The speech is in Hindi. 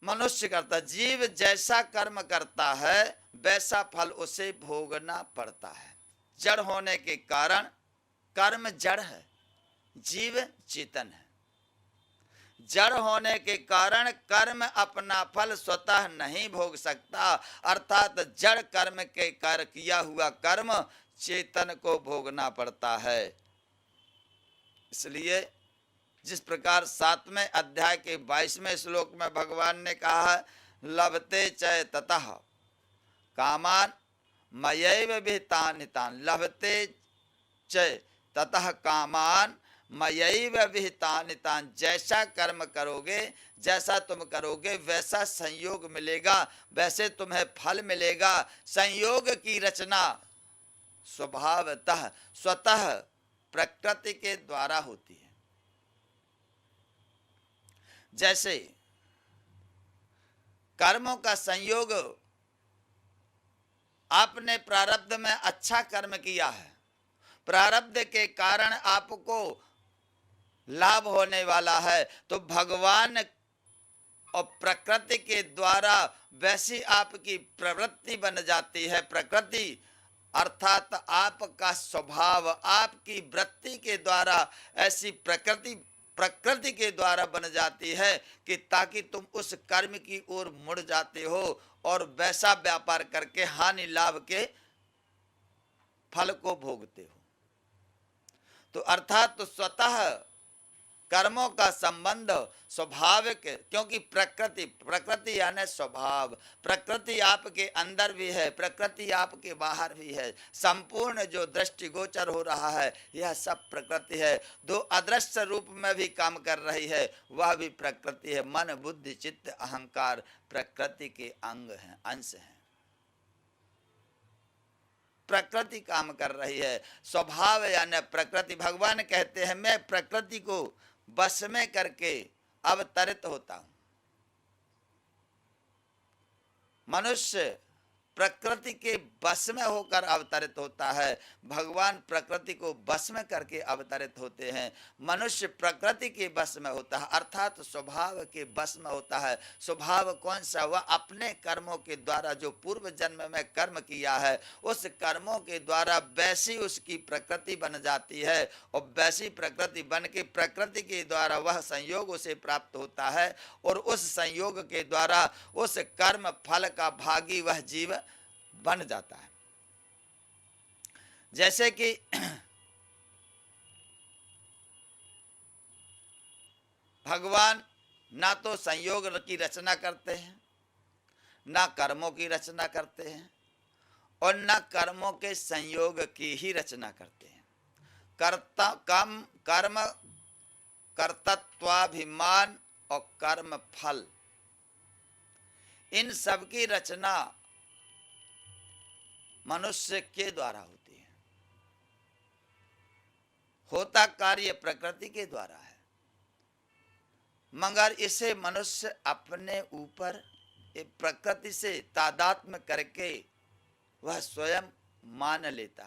मनुष्य करता, जीव जैसा कर्म करता है वैसा फल उसे भोगना पड़ता है। जड़ होने के कारण कर्म जड़ है, जीव चेतन है। जड़ होने के कारण कर्म अपना फल स्वतः नहीं भोग सकता, अर्थात जड़ कर्म के कर किया हुआ कर्म चेतन को भोगना पड़ता है। इसलिए जिस प्रकार 7वें अध्याय के 22वें श्लोक में भगवान ने कहा है, लभते च ततः कामान मयैव विहितान् हितान्, लभते च ततः कामान मयैव विहितान् हितान्, जैसा कर्म करोगे, जैसा तुम करोगे वैसा संयोग मिलेगा, वैसे तुम्हें फल मिलेगा। संयोग की रचना स्वभावतः स्वतः प्रकृति के द्वारा होती है। जैसे कर्मों का संयोग, आपने प्रारब्ध में अच्छा कर्म किया है, प्रारब्ध के कारण आपको लाभ होने वाला है, तो भगवान और प्रकृति के द्वारा वैसी आपकी प्रवृत्ति बन जाती है। प्रकृति अर्थात आपका स्वभाव, आपकी वृत्ति के द्वारा ऐसी प्रकृति के द्वारा बन जाती है कि ताकि तुम उस कर्म की ओर मुड़ जाते हो और वैसा व्यापार करके हानि लाभ के फल को भोगते हो। तो अर्थात तो स्वतः कर्मों का संबंध स्वाभाविक, क्योंकि प्रकृति यानी स्वभाव, प्रकृति आपके अंदर भी है, प्रकृति आपके बाहर भी है। संपूर्ण जो दृष्टिगोचर हो रहा है यह सब प्रकृति है। दो अदृश्य रूप में भी काम कर रही है, वह भी प्रकृति है। मन बुद्धि चित्त अहंकार प्रकृति के अंग हैं, अंश हैं। प्रकृति काम कर रही है, स्वभाव यानी प्रकृति। भगवान कहते हैं मैं प्रकृति को बस में करके अवतरित होता हूं। मनुष्य प्रकृति के बस में होकर अवतरित होता है, भगवान प्रकृति को बस में करके अवतरित होते हैं। मनुष्य प्रकृति के बस में होता है, अर्थात स्वभाव के बस में होता है। स्वभाव कौन सा? वह अपने कर्मों के द्वारा जो पूर्व जन्म में कर्म किया है, उस कर्मों के द्वारा वैसी उसकी प्रकृति बन जाती है, और वैसी प्रकृति बन के प्रकृति के द्वारा वह संयोग उसे प्राप्त होता है, और उस संयोग के द्वारा उस कर्म फल का भागी वह जीव बन जाता है। जैसे कि भगवान ना तो संयोग की रचना करते हैं, ना कर्मों की रचना करते हैं, और ना कर्मों के संयोग की ही रचना करते हैं। कर्म कर्तत्वाभिमान और कर्म फल, इन सब की रचना मनुष्य के द्वारा होती है। होता कार्य प्रकृति के द्वारा है, मगर इसे मनुष्य अपने ऊपर प्रकृति से तादात्म्य करके वह स्वयं मान लेता है।